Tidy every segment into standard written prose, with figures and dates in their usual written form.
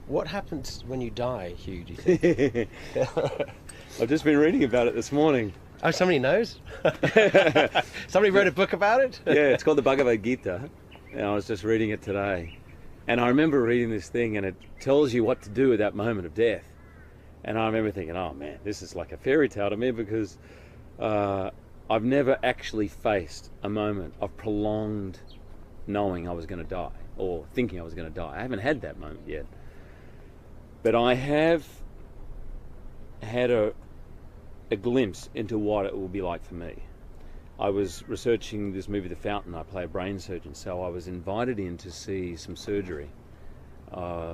What happens when you die, Hugh, do you think? I've just been reading about it this morning. Oh, somebody knows? Somebody wrote a book about it? Yeah, it's called the Bhagwad Geeta, and I was just reading it today. And I remember reading this thing, and it tells you what to do at that moment of death. And I remember thinking, oh man, this is like a fairy tale to me, because I've never actually faced a moment of prolonged knowing I was going to die, or thinking I was going to die. I haven't had that moment yet. But I have had a glimpse into what it will be like for me. I was researching this movie, The Fountain. I play a brain surgeon, so I was invited in to see some surgery.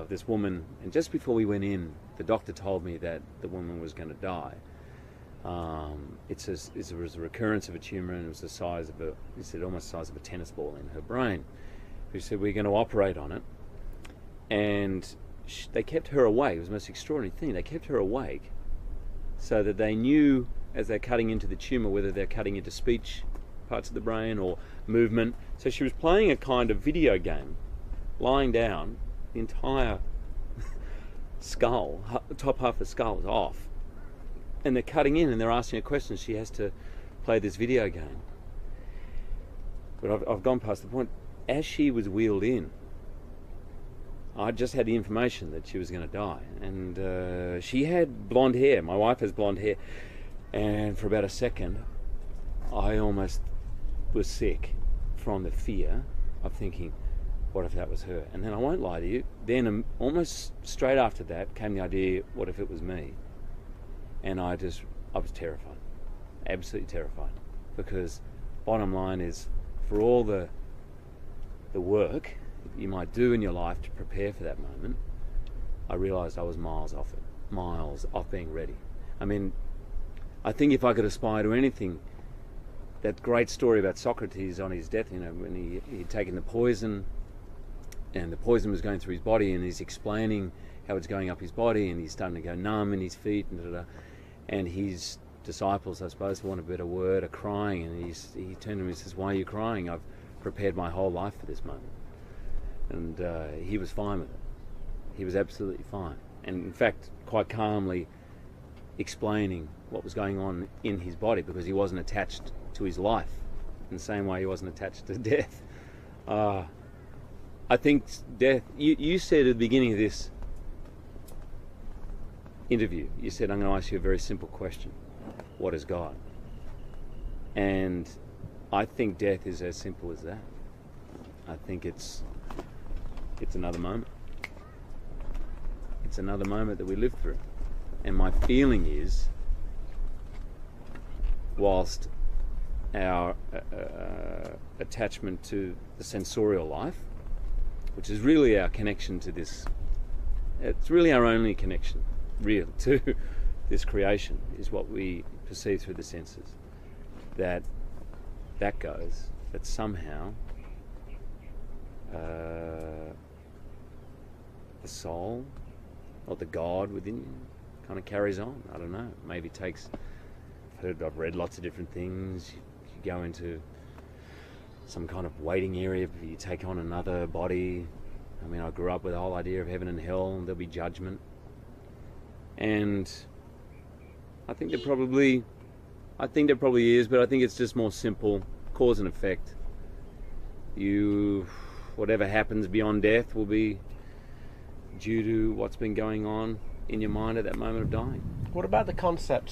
This woman, and just before we went in, the doctor told me that the woman was going to die. It was a recurrence of a tumour, and it was the size of he said almost the size of a tennis ball in her brain. He said, we're going to operate on it. And they kept her awake. It was the most extraordinary thing. They kept her awake so that they knew, as they're cutting into the tumour, whether they're cutting into speech parts of the brain or movement. So she was playing a kind of video game, lying down, the entire skull, the top half of the skull is off. And they're cutting in and they're asking her questions. She has to play this video game. But I've gone past the point. As she was wheeled in, I just had the information that she was going to die. And she had blonde hair. My wife has blonde hair. And for about a second, I almost was sick from the fear of thinking, what if that was her? And then I won't lie to you, then almost straight after that came the idea, what if it was me? And I was terrified, absolutely terrified. Because bottom line is, for all the work you might do in your life to prepare for that moment, I realised I was miles off it, miles off being ready. I mean, I think if I could aspire to anything, that great story about Socrates on his death, when he'd taken the poison, and the poison was going through his body, and he's explaining how it's going up his body, and he's starting to go numb in his feet, and his disciples, I suppose, for want of a better word, are crying, and he turned to him and says, why are you crying? I've prepared my whole life for this moment. And he was fine with it. He was absolutely fine. And in fact, quite calmly explaining what was going on in his body, because he wasn't attached to his life in the same way he wasn't attached to death. I think death, you said at the beginning of this interview, you said, I'm going to ask you a very simple question. What is God? And I think death is as simple as that. I think it's another moment. It's another moment that we live through. And my feeling is, whilst our attachment to the sensorial life, which is really our connection to this, it's really our only connection, real, to this creation, is what we perceive through the senses, that goes, that somehow the soul, or the God within you, kind of carries on. I don't know. Maybe takes. I've read lots of different things. You go into some kind of waiting area. You take on another body. I mean, I grew up with the whole idea of heaven and hell, and there'll be judgment. And I think there probably is, but I think it's just more simple, cause and effect. Whatever happens beyond death will be due to what's been going on in your mind at that moment of dying. What about the concept